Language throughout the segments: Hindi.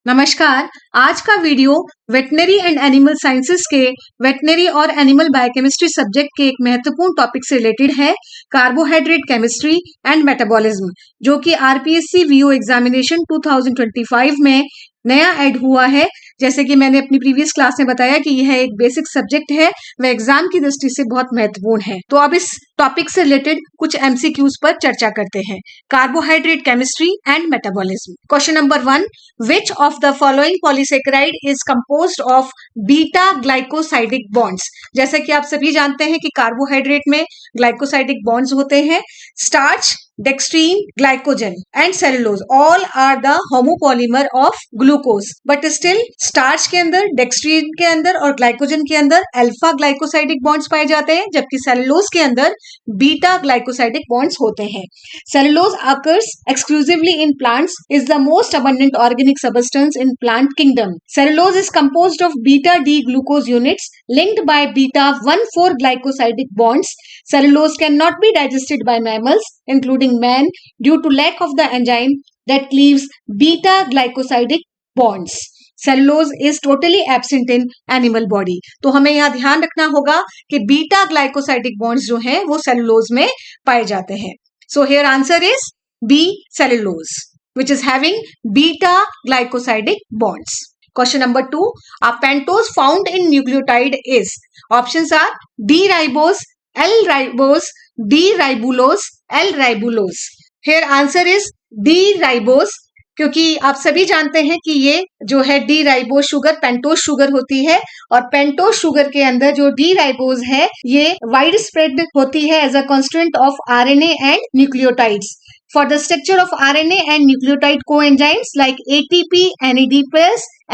नमस्कार। आज का video veterinary and animal sciences के वेटनरी और एनिमल बायोकेमिस्ट्री सब्जेक्ट के एक महत्वपूर्ण टॉपिक से रिलेटेड है, कार्बोहाइड्रेट केमिस्ट्री एंड मेटाबॉलिज्म, जो कि आरपीएससी वीओ एग्जामिनेशन 2025 में नया ऐड हुआ है। जैसे कि मैंने अपनी प्रीवियस क्लास में बताया कि यह एक बेसिक सब्जेक्ट है, वह एग्जाम की दृष्टि से बहुत महत्वपूर्ण है। तो अब इस टॉपिक से रिलेटेड कुछ एमसीक्यूज पर चर्चा करते हैं। Carbohydrate chemistry and metabolism. Question number 1, which of the following polysaccharide is composed of beta glycosidic bonds. जैसे कि आप सभी जानते हैं कि कार्बोहाइड्रेट में ग्लाइकोसाइडिक बॉन्ड्स होते हैं। Starch, dextrin, glycogen and cellulose all are the homopolymer of glucose, but still starch के अंदर, डेक्सट्रीन के अंदर और ग्लाइकोजन के अंदर अल्फा ग्लाइकोसाइडिक बॉन्ड्स पाए जाते हैं, जबकि सेलुलोज के अंदर बीटा ग्लाइकोसाइडिक बॉन्ड्स होते हैं। Cellulose occurs exclusively in plants, is the most abundant organic substance in plant kingdom. Cellulose is composed of beta D glucose units linked by beta 1,4 glycosidic bonds. Cellulose cannot be digested by mammals, including man, due to lack of the enzyme that cleaves beta glycosidic bonds. Cellulose is totally absent in animal body. तो हमें यहाँ ध्यान रखना होगा कि बीटा ग्लाइकोसाइडिक बॉन्ड्स जो हैं वो सेलुलोज में पाए जाते हैं। So here answer is B, cellulose, which is having beta glycosidic bonds. Question number 2, a pentose found in nucleotide is. Options are D-ribose, L-ribose, D-ribulose, L-ribulose. Here answer is D-ribose, क्योंकि आप सभी जानते हैं कि ये जो है D ribose sugar pentose sugar होती है, और पेंटोज शुगर के अंदर जो डी राइबोज है ये वाइड स्प्रेड होती है as a constituent of RNA and nucleotides. For the structure of RNA and nucleotide coenzymes like ATP, NAD+,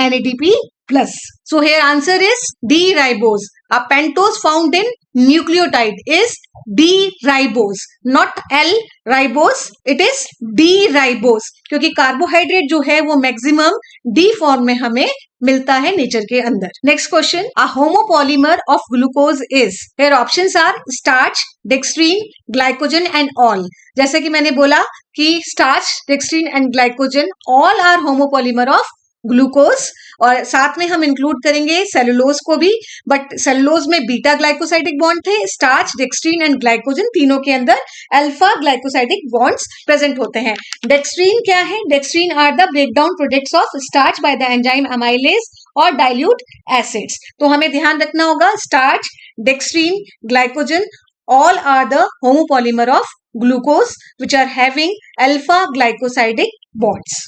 NADP+. So here answer is D-ribose. A pentose found in nucleotide is D-ribose, not L-ribose. It is D-ribose, क्योंकि कार्बोहाइड्रेट जो है वो मैक्सिमम डी फॉर्म में हमें मिलता है नेचर के अंदर। Next question, a homopolymer of glucose is. Here options are starch, dextrin, glycogen and all. जैसे कि मैंने बोला कि starch, dextrin and glycogen all are homopolymer of glucose, और साथ में हम इंक्लूड करेंगे सेलुलोज को भी, बट सेलुलोज में बीटा ग्लाइकोसाइडिक बॉन्ड थे। स्टार्च, डेक्सट्रीन एंड ग्लाइकोजन तीनों के अंदर अल्फा ग्लाइकोसाइडिक बॉन्ड्स प्रेजेंट होते हैं। डेक्सट्रीन क्या है? Dextrin are the breakdown products of starch by the enzyme amylase और डाइल्यूट एसिड्स। तो हमें ध्यान रखना होगा starch, dextrin, glycogen all are the homopolymer of glucose which are having alpha glycosidic bonds.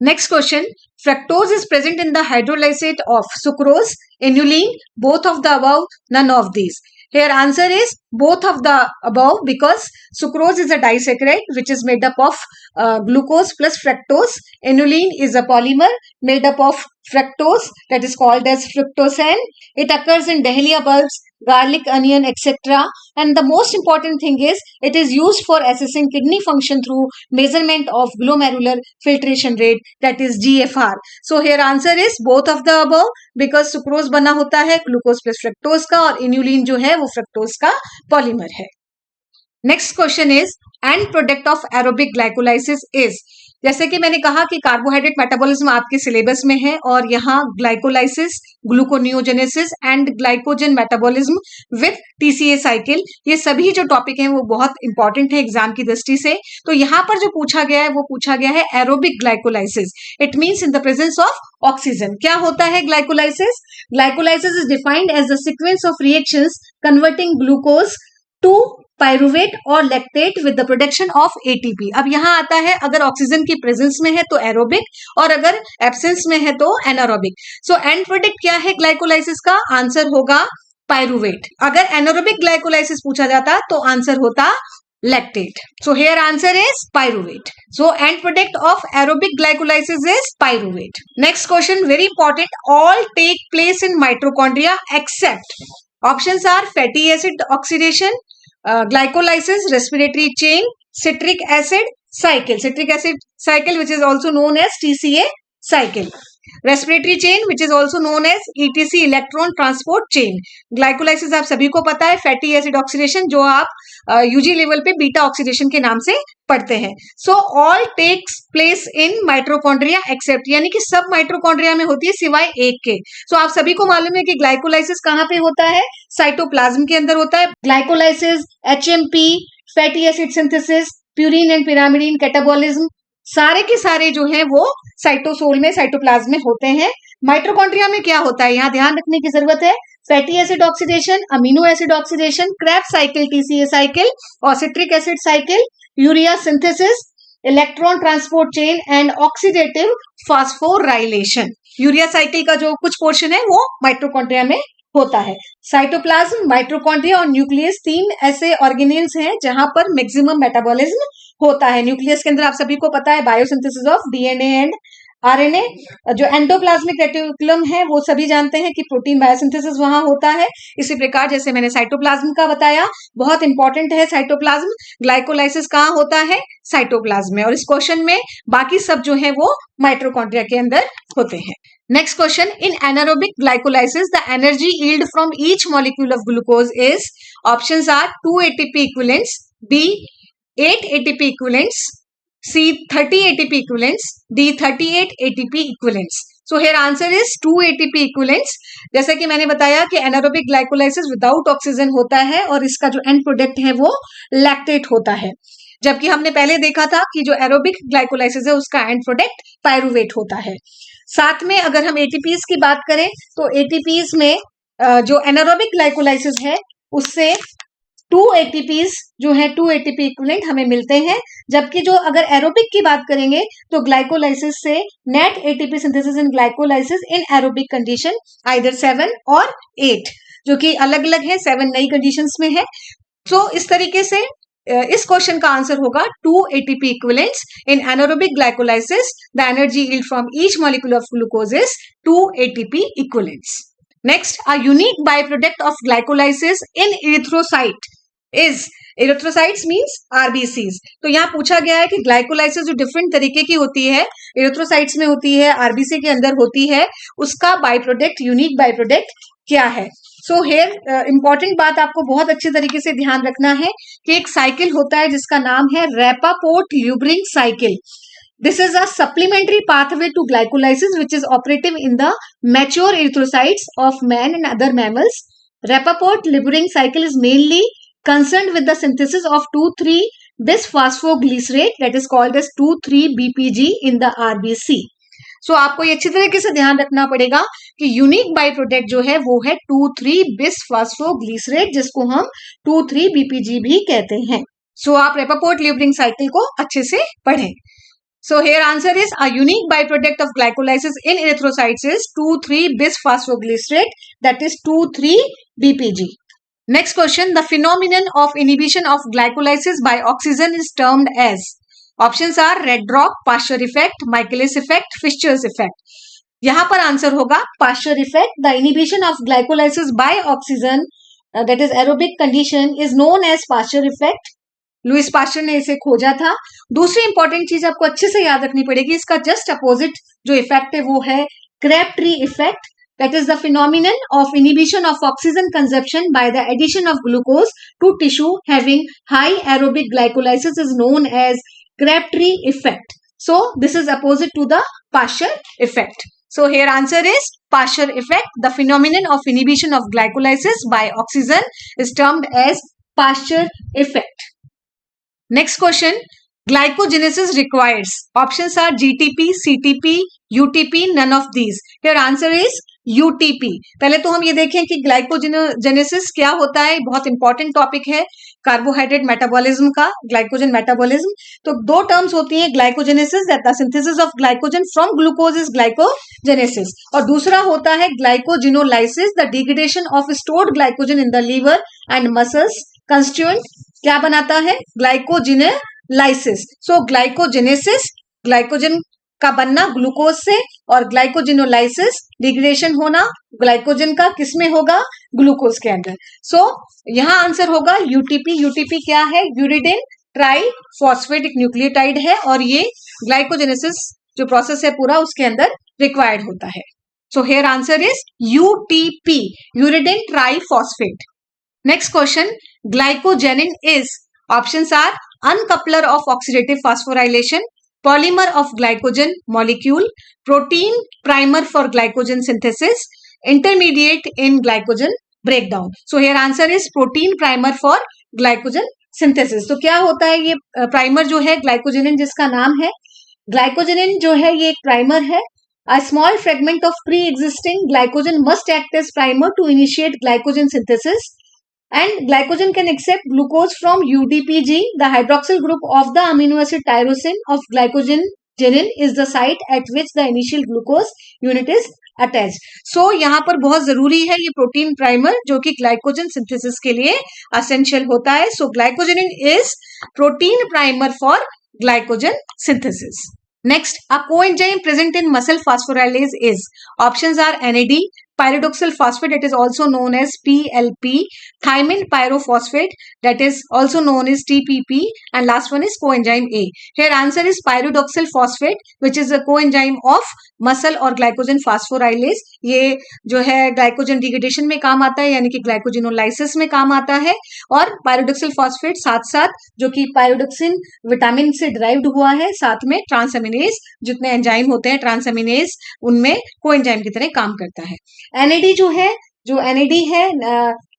Next question, fructose is present in the hydrolysate of sucrose, inulin, both of the above, none of these. Here answer is both of the above, because sucrose is a disaccharide which is made up of glucose plus fructose. Inulin is a polymer made up of fructose that is called as fructosan. It occurs in dahlia bulbs, garlic, onion, etc. And the most important thing is it is used for assessing kidney function through measurement of glomerular filtration rate, that is GFR. So here answer is both of the above, because sucrose बना होता है ग्लूकोज प्लस फ्रक्टोज का, और इन्यूलिन जो है वो फ्रक्टोज का पॉलीमर है। Next question is and product of aerobic glycolysis is. जैसे कि मैंने कहा कि कार्बोहाइड्रेट मेटाबॉलिज्म आपके सिलेबस में है, और यहाँ glycolysis, gluconeogenesis and glycogen metabolism with TCA cycle, ये सभी जो टॉपिक हैं वो बहुत इंपॉर्टेंट है एग्जाम की दृष्टि से। तो यहाँ पर जो पूछा गया है वो पूछा गया है aerobic glycolysis. It means in the presence of oxygen. क्या होता है glycolysis? Glycolysis is defined as the sequence of reactions converting glucose to pyruvate और lactate with the production of ATP. अब यहाँ आता है अगर ऑक्सीजन की प्रेजेंस में है तो एरोबिक, और अगर एब्सेंस में है तो एनारोबिक। सो एंड प्रोडक्ट क्या है ग्लाइकोलाइसिस का? आंसर होगा पाइरुवेट। अगर एनारोबिक ग्लाइकोलाइसिस पूछा जाता तो आंसर होता lactate. So here answer is pyruvate. So end product of aerobic glycolysis is pyruvate. Next question, very important. All take place in mitochondria except. Options are fatty acid oxidation, glycolysis, respiratory chain, citric acid cycle. Citric acid cycle which is also known as TCA cycle. Respiratory chain which is also known as ETC, electron transport chain. Glycolysis आप सभी को पता है, फैटी एसिड ऑक्सीडेशन, जो आप यूजी लेवल पे बीटा ऑक्सीडेशन के नाम से पढ़ते हैं। So all takes place in mitochondria except, यानी कि सब माइट्रोकॉन्ड्रिया में होती है सिवाय एक के। सो आप सभी को मालूम है कि ग्लाइकोलाइसिस कहाँ पे होता है, साइटोप्लाज्म के अंदर होता है। Glycolysis, HMP, fatty acid synthesis, purine and pyrimidine catabolism, सारे के सारे जो हैं वो साइटोसोल में, साइटोप्लाज्म में होते हैं। माइट्रोकॉन्ड्रिया में क्या होता है, यहाँ ध्यान रखने की जरूरत है। Fatty acid oxidation, amino acid oxidation, Krebs cycle, TCA cycle और citric acid cycle, urea synthesis, electron transport chain and oxidative phosphorylation. Urea cycle का जो कुछ पोर्शन है वो माइट्रोकॉन्ड्रिया में होता है। साइटोप्लाज्म, माइट्रोकॉन्ड्रिया और न्यूक्लियस, तीन ऐसे ऑर्गेनेल्स हैं जहां पर मैक्सिमम मेटाबॉलिज्म होता है। न्यूक्लियस के अंदर आप सभी को पता है biosynthesis of DNA and RNA। जो एंडोप्लाज्मिक रेटिकुलम है वो सभी जानते हैं कि प्रोटीन बायोसिंथेसिस वहां होता है। इसी प्रकार जैसे मैंने साइटोप्लाज्म का बताया, बहुत इंपॉर्टेंट है साइटोप्लाज्म। ग्लाइकोलाइसिस कहाँ होता है, साइटोप्लाज्म में। और इस क्वेश्चन में बाकी सब जो है वो माइट्रोकॉन्ड्रिया के अंदर होते हैं। Next question, in anaerobic glycolysis, the energy yield from each molecule of glucose is, options are 2 ATP equivalents, B 8 ATP equivalents, C 30 ATP equivalents, D 38 ATP equivalents. So here answer is 2 ATP equivalents. जैसा कि मैंने बताया कि anaerobic glycolysis विदाउट ऑक्सीजन होता है और इसका जो एंड प्रोडक्ट है वो लैक्टेट होता है, जबकि हमने पहले देखा था कि जो एरोबिक ग्लाइकोलाइसिस है उसका एंड प्रोडक्ट पायरुवेट होता है। साथ में अगर हम एटीपीज की बात करें तो एटीपीज में जो एनारोबिक ग्लाइकोलाइसिस है उससे 2 ATPs जो है 2 ATP इक्विवेलेंट हमें मिलते हैं, जबकि जो अगर एरोबिक की बात करेंगे तो ग्लाइकोलाइसिस से net ATP synthesis in glycolysis in aerobic condition either 7 और 8, जो कि अलग अलग है, 7 नई कंडीशंस में है। सो इस तरीके से इस क्वेश्चन का आंसर होगा 2 ATP equivalents in anaerobic glycolysis. The energy yield from each molecule of glucose is 2 ATP equivalents. Next, a unique byproduct of glycolysis in erythrocyte is, erythrocytes means RBCs. तो यहाँ पूछा गया है कि ग्लाइकोलाइसिस जो डिफरेंट तरीके की होती है, एरिथ्रोसाइट्स में होती है, RBC के अंदर होती है, उसका by product, unique by product क्या है। सो हेयर इंपॉर्टेंट बात आपको बहुत अच्छे तरीके से ध्यान रखना है कि एक साइकिल होता है जिसका नाम है रैपापोर्ट-ल्यूबरिंग cycle. This is a supplementary pathway to glycolysis which is operative in the mature erythrocytes of man and other mammals. Rappaport-Lubring cycle is mainly concerned with the synthesis of 2,3-bisphosphoglycerate that is called as 2,3-BPG in the RBC. सो आपको ये अच्छी तरीके से ध्यान रखना पड़ेगा कि यूनिक बाय प्रोडक्ट जो है वो है 2,3-bisphosphoglycerate, जिसको हम 2,3-BPG भी कहते हैं। सो आप रैपापोर्ट-ल्यूबरिंग साइकिल को अच्छे से पढ़ें। So here answer is, a unique byproduct of glycolysis in erythrocytes is 2,3-bisphosphoglycerate, that is 2,3-BPG. Next question, the phenomenon of inhibition of glycolysis by oxygen is termed as, options are red rock, Pasteur effect, Michaelis effect, Fischers effect. यहाँ पर आंसर होगा Pasteur effect. The inhibition of glycolysis by oxygen, that is aerobic condition, is known as Pasteur effect. Louis Pasteur ने इसे खोजा था। दूसरी इंपॉर्टेंट चीज आपको अच्छे से याद रखनी पड़ेगी, इसका जस्ट अपोजिट जो इफेक्ट है वो है Crabtree effect, that is the phenomenon of inhibition of oxygen consumption by the addition of glucose to tissue having high aerobic glycolysis is known as Crabtree effect. So this is opposite to the Pasteur effect. So here answer is Pasteur effect. The phenomenon of inhibition of glycolysis by oxygen is termed as Pasteur effect. Next question, glycogenesis requires, options are GTP, CTP, UTP, none of these. Here answer is UTP. पहले तो हम ये देखें कि ग्लाइकोजेनेसिस क्या होता है, बहुत इंपॉर्टेंट टॉपिक है कार्बोहाइड्रेट मेटाबॉलिज्म का, ग्लाइकोजन मेटाबॉलिज्म. तो दो टर्म्स होती हैं, glycogenesis that the synthesis of glycogen from glucose is glycogenesis, और दूसरा होता है glycogenolysis, the degradation of stored glycogen in the liver and muscles. Constituent क्या बनाता है, ग्लाइकोजिनोलाइसिस. सो ग्लाइकोजेनेसिस ग्लाइकोजन का बनना ग्लूकोज से, और ग्लाइकोजिनोलाइसिस डिग्रेडेशन होना ग्लाइकोजन का किसमें होगा, ग्लूकोज के अंदर. सो यहां आंसर होगा यूटीपी. यूटीपी क्या है, यूरिडिन ट्राई फॉस्फेट एक न्यूक्लियोटाइड है, और ये ग्लाइकोजेनेसिस जो प्रोसेस है पूरा उसके अंदर रिक्वायर्ड होता है. So here answer is UTP, uridine triphosphate. Next question, glycogenin is, options are uncoupler of oxidative phosphorylation, polymer of glycogen molecule, protein primer for glycogen synthesis, intermediate in glycogen breakdown. So here answer is protein primer for glycogen synthesis. तो क्या होता है ये प्राइमर जो है ग्लाइकोजेनिन जिसका नाम है, ग्लाइकोजेनिन जो है ये एक प्राइमर है. A small fragment of pre-existing glycogen must act as primer to initiate glycogen synthesis, and glycogen can accept glucose from UDPG. The hydroxyl group of the amino acid tyrosine of glycogenin is the site at which the initial glucose unit is attached. So यहाँ पर बहुत जरूरी है ये प्रोटीन प्राइमर जो कि ग्लाइकोजन सिंथेसिस के लिए असेंशियल होता है. So glycogenin is protein primer for glycogen synthesis. Next, a coenzyme present in muscle phosphorylase is, options are NAD, pyridoxal phosphate, that is also known as PLP, thymine pyrophosphate, that is also known as TPP, and last one is coenzyme A. Here answer is pyridoxal phosphate, which is a coenzyme of muscle और glycogen phosphorylase. ये जो है glycogen degradation में काम आता है, यानी कि glycogenolysis में काम आता है. और pyridoxal phosphate साथ साथ जो कि pyridoxine विटामिन से डिराइव्ड हुआ है, साथ में ट्रांसएमिनेज जितने एंजाइम होते हैं ट्रांसएमिनेज उनमें कोएंजाइम की तरह काम करता है. NAD जो है, जो NAD है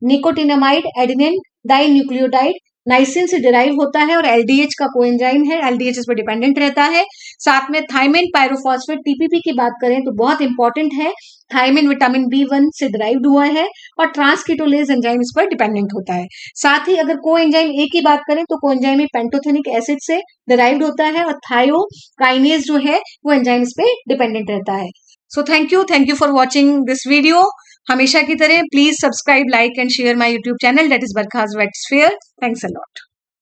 nicotinamide adenine dinucleotide, niacin से डिराइव होता है और LDH का कोएंजाइम है, LDH इस पर डिपेंडेंट रहता है. साथ में थायमिन पायरोफॉस्फेट, TPP की बात करें तो बहुत इंपॉर्टेंट है, थायमिन विटामिन B1 से डिराइव्ड हुआ है और ट्रांसकीटोलेज एंजाइम इस पर डिपेंडेंट होता है. साथ ही अगर कोएंजाइम A की बात करें तो कोएंजाइम A पेंटोथेनिक एसिड से डिराइव्ड होता है और थायोकाइनेज जो है वो एंजाइम इस पे डिपेंडेंट रहता है. So thank you for watching this video. हमेशा की तरह please subscribe, like and share my YouTube channel, that is Barkha's Vet Sphere. Thanks a lot.